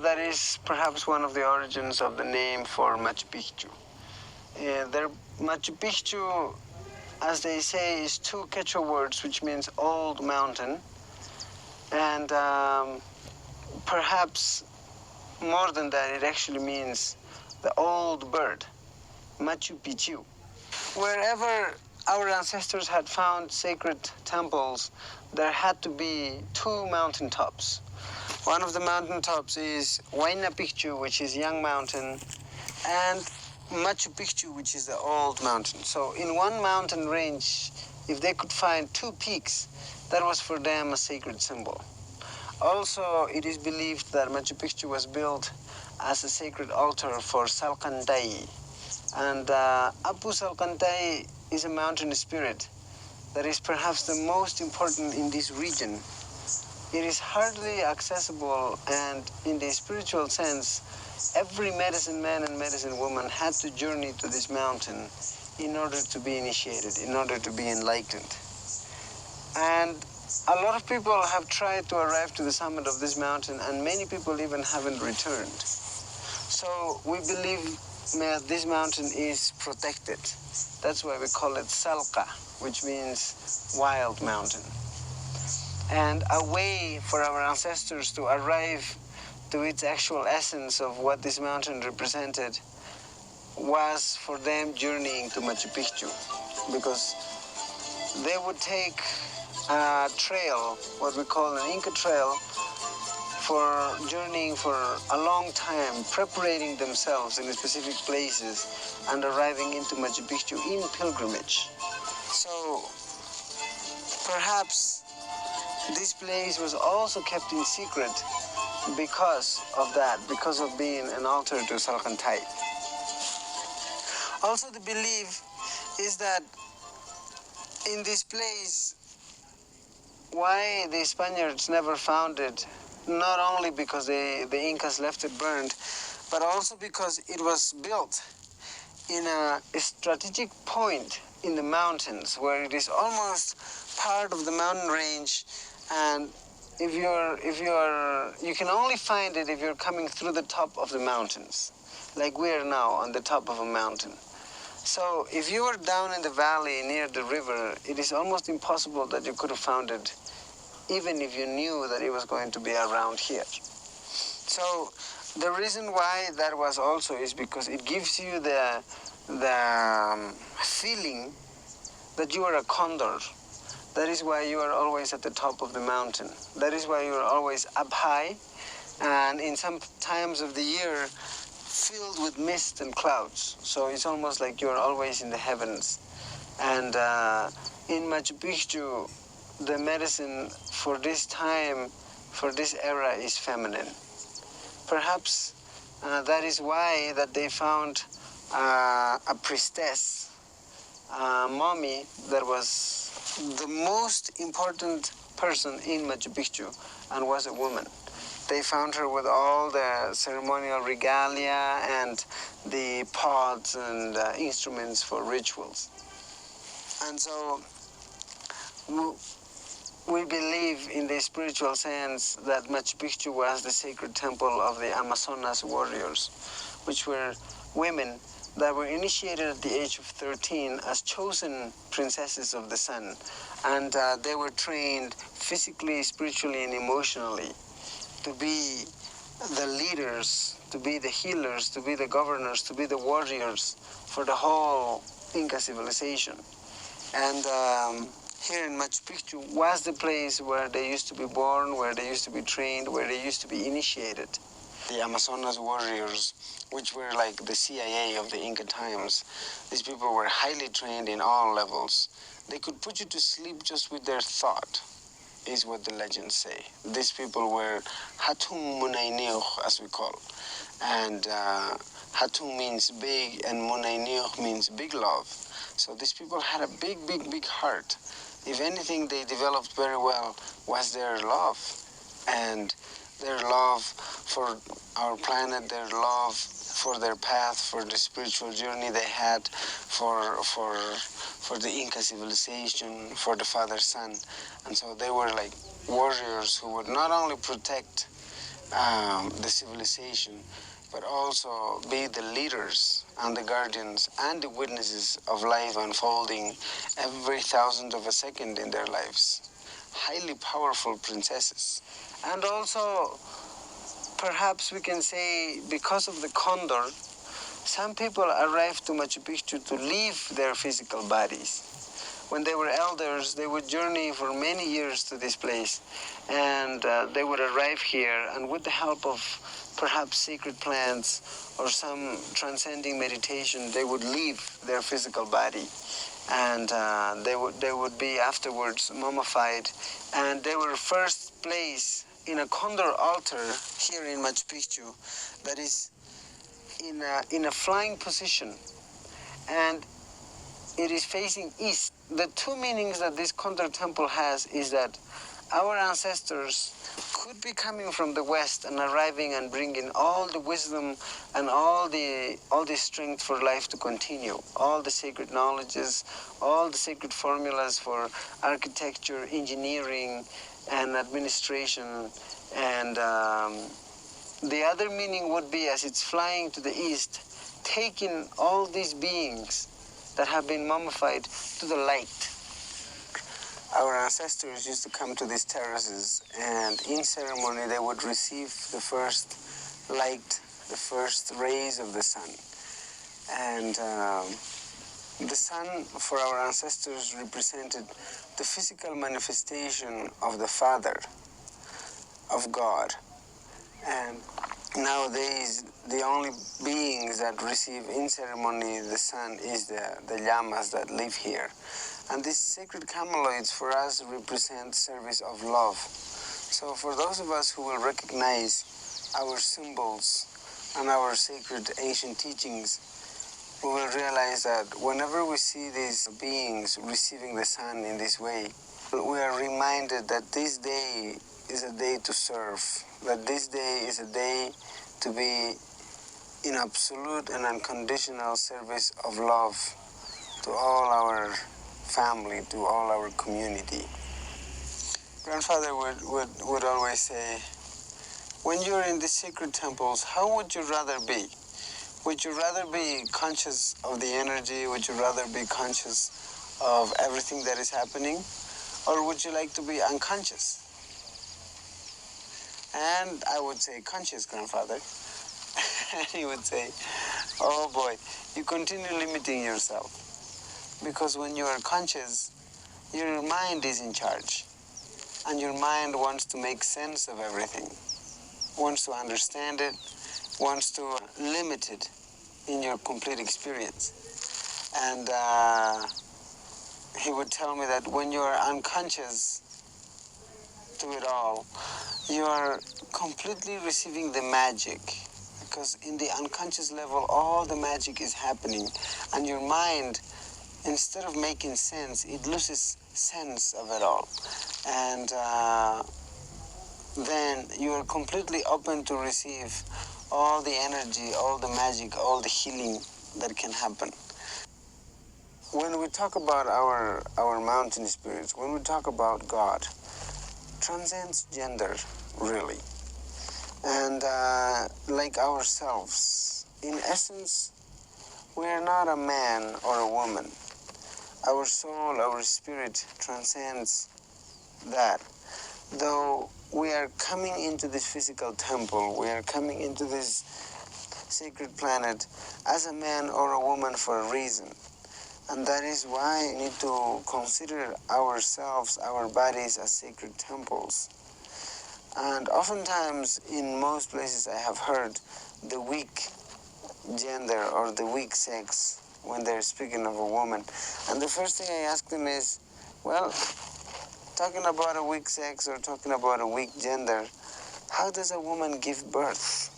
that is perhaps one of the origins of the name for Machu Picchu. Machu Picchu, as they say, is two Quechua words, which means old mountain, and perhaps more than that, it actually means the old bird, Machu Picchu. Wherever our ancestors had found sacred temples, there had to be two mountain tops. One of the mountain tops is Huayna Picchu, which is young mountain, and Machu Picchu, which is the old mountain. So in one mountain range, if they could find two peaks, that was for them a sacred symbol. Also, it is believed that Machu Picchu was built as a sacred altar for Salcantay. And Apu Salcantay is a mountain spirit that is perhaps the most important in this region. It is hardly accessible, and in the spiritual sense, every medicine man and medicine woman had to journey to this mountain in order to be initiated, in order to be enlightened. And a lot of people have tried to arrive to the summit of this mountain, and many people even haven't returned. So we believe that this mountain is protected. That's why we call it Salca, which means wild mountain. And a way for our ancestors to arrive to its actual essence of what this mountain represented was for them journeying to Machu Picchu, because they would take a trail, what we call an Inca trail, for journeying for a long time, preparing themselves in specific places and arriving into Machu Picchu in pilgrimage. So perhaps this place was also kept in secret because of that, because of being an altar to Salcantay. Also, the belief is that in this place, why the Spaniards never found it, not only because the Incas left it burned, but also because it was built in a strategic point in the mountains where it is almost part of the mountain range, and you can only find it if you're coming through the top of the mountains, like we are now on the top of a mountain. So if you were down in the valley near the river, it is almost impossible that you could have found it, even if you knew that it was going to be around here. So the reason why that was also is because it gives you the feeling that you are a condor. That is why you are always at the top of the mountain. That is why you are always up high, and in some times of the year filled with mist and clouds. So it's almost like you are always in the heavens. And in Machu Picchu, the medicine for this time, for this era, is feminine. Perhaps that is why that they found a priestess, a mummy that was the most important person in Machu Picchu and was a woman. They found her with all the ceremonial regalia and the pots and instruments for rituals. And so we believe in the spiritual sense that Machu Picchu was the sacred temple of the Amazonas warriors, which were women that were initiated at the age of 13 as chosen princesses of the sun. And they were trained physically, spiritually, and emotionally to be the leaders, to be the healers, to be the governors, to be the warriors for the whole Inca civilization. And here in Machu Picchu was the place where they used to be born, where they used to be trained, where they used to be initiated. The Amazonas warriors, which were like the CIA of the Inca times, these people were highly trained in all levels. They could put you to sleep just with their thought, is what the legends say. These people were Hatum Munayniuch, as we call. And Hatum means big, and Munayniuch means big love. So these people had a big, big, big heart. If anything they developed very well was their love. And their love for our planet, their love for their path, for the spiritual journey they had, for the Inca civilization, for the Father Sun. And so they were like warriors who would not only protect the civilization, but also be the leaders and the guardians and the witnesses of life unfolding every thousandth of a second in their lives. Highly powerful princesses. And also, perhaps we can say, because of the condor, some people arrived to Machu Picchu to leave their physical bodies. When they were elders, they would journey for many years to this place, and they would arrive here, and with the help of perhaps sacred plants or some transcending meditation, they would leave their physical body, and they would be afterwards mummified, and they were first placed in a condor altar here in Machu Picchu that is in a flying position, and it is facing east. The two meanings that this condor temple has is that our ancestors could be coming from the west and arriving and bringing all the wisdom and all the strength for life to continue, all the sacred knowledges, all the sacred formulas for architecture, engineering, and administration. And the other meaning would be, as it's flying to the east, taking all these beings that have been mummified to the light. Our ancestors used to come to these terraces, and in ceremony they would receive the first light, the first rays of the sun. And the sun for our ancestors represented the physical manifestation of the Father, of God. And nowadays, the only beings that receive in ceremony the sun is the llamas that live here. And these sacred cameloids for us represent service of love. So for those of us who will recognize our symbols and our sacred ancient teachings, we will realize that whenever we see these beings receiving the sun in this way, we are reminded that this day is a day to serve, that this day is a day to be in absolute and unconditional service of love to all our family, to all our community. Grandfather would always say, when you're in the sacred temples, how would you rather be? Would you rather be conscious of the energy? Would you rather be conscious of everything that is happening? Or would you like to be unconscious? And I would say, conscious, grandfather. And he would say, oh boy, you continue limiting yourself. Because when you are conscious, your mind is in charge. And your mind wants to make sense of everything, wants to understand it, wants to limit it in your complete experience. And he would tell me that when you are unconscious to it all, you are completely receiving the magic, because in the unconscious level, all the magic is happening, and your mind, instead of making sense, it loses sense of it all. And then you are completely open to receive all the energy, all the magic, all the healing that can happen. When we talk about our mountain spirits, when we talk about God, transcends gender, really. And like ourselves, in essence, we are not a man or a woman. Our soul, our spirit transcends that. Though we are coming into this physical temple, we are coming into this sacred planet as a man or a woman for a reason. And that is why we need to consider ourselves, our bodies, as sacred temples. And oftentimes, in most places I have heard the weak gender or the weak sex when they're speaking of a woman. And the first thing I ask them is, well, talking about a weak sex or talking about a weak gender, how does a woman give birth?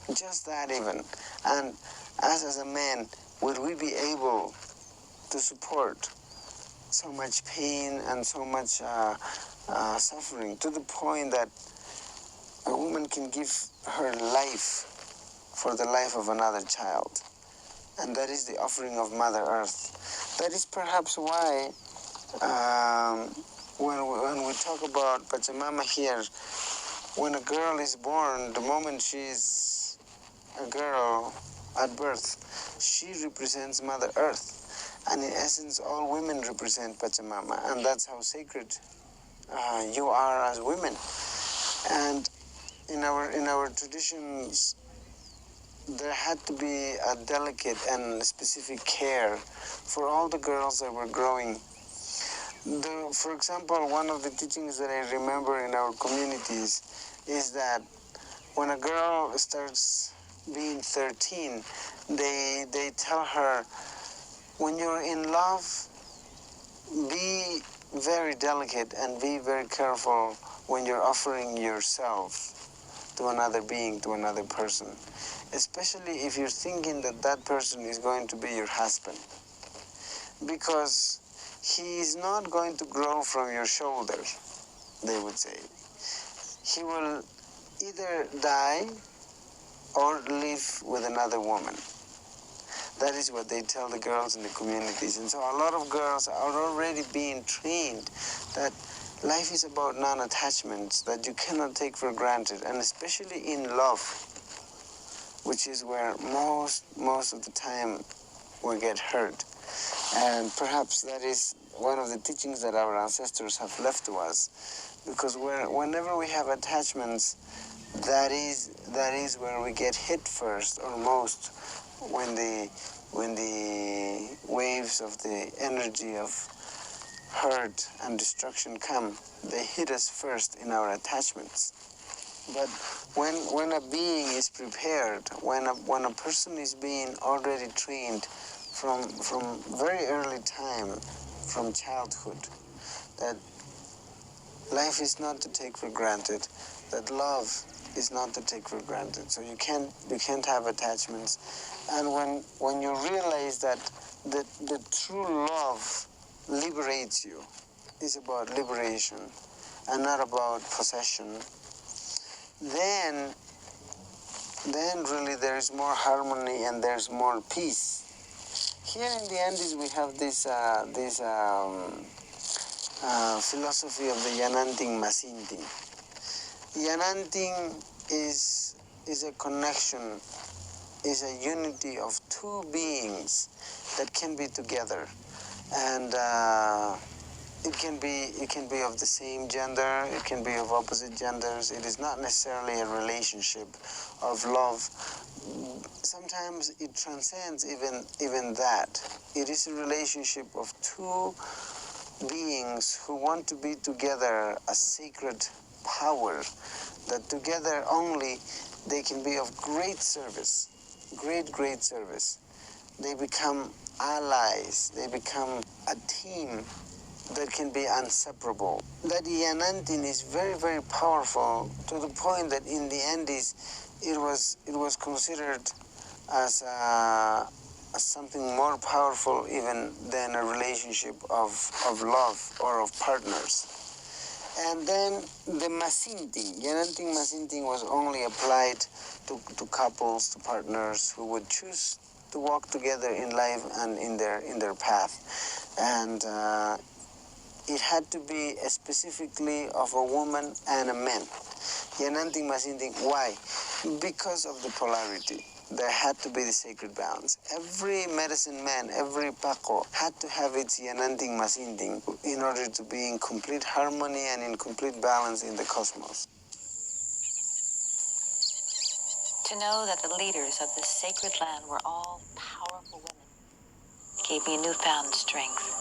Just that even. And us as a man, would we be able to support so much pain and so much suffering to the point that a woman can give her life for the life of another child? And that is the offering of Mother Earth. That is perhaps why when we talk about Pachamama here, when a girl is born, the moment she's a girl at birth, she represents Mother Earth. And in essence, all women represent Pachamama, and that's how sacred you are as women. And in our traditions, there had to be a delicate and specific care for all the girls that were growing. For example, one of the teachings that I remember in our communities is that when a girl starts being 13, they tell her, when you're in love, be very delicate and be very careful when you're offering yourself to another being, to another person, especially if you're thinking that that person is going to be your husband, because he is not going to grow from your shoulder, they would say. He will either die or live with another woman. That is what they tell the girls in the communities. And so a lot of girls are already being trained that life is about non-attachments, that you cannot take for granted, and especially in love, which is where most of the time we get hurt. And perhaps that is one of the teachings that our ancestors have left to us, because whenever we have attachments, that is where we get hit first or most, when the waves of the energy of hurt and destruction come. They hit us first in our attachments. But when a being is prepared, when a person is being already trained from very early time, from childhood, that life is not to take for granted, that love is not to take for granted. So you can't have attachments. And when you realize that the true love liberates you, is about liberation and not about possession, then really there is more harmony and there's more peace. Here in the Andes we have this philosophy of the Yananting Masinting. Yananting is a connection, is a unity of two beings that can be together, and it can be of the same gender, it can be of opposite genders. It is not necessarily a relationship of love. Sometimes it transcends even that. It is a relationship of two beings who want to be together, a sacred power, that together only they can be of great service, great service. They become allies, they become a team that can be inseparable. That Yanantin is very powerful, to the point that in the Andes it was considered as something more powerful even than a relationship of love or of partners. And then the Masinting, Yananting Masinting, was only applied to couples, to partners who would choose to walk together in life and in their path. And it had to be specifically of a woman and a man. Yananting Masinting, why? Because of the polarity. There had to be the sacred balance. Every medicine man, every Paco, had to have its Yananting Masinting in order to be in complete harmony and in complete balance in the cosmos. To know that the leaders of this sacred land were all powerful women gave me newfound strength.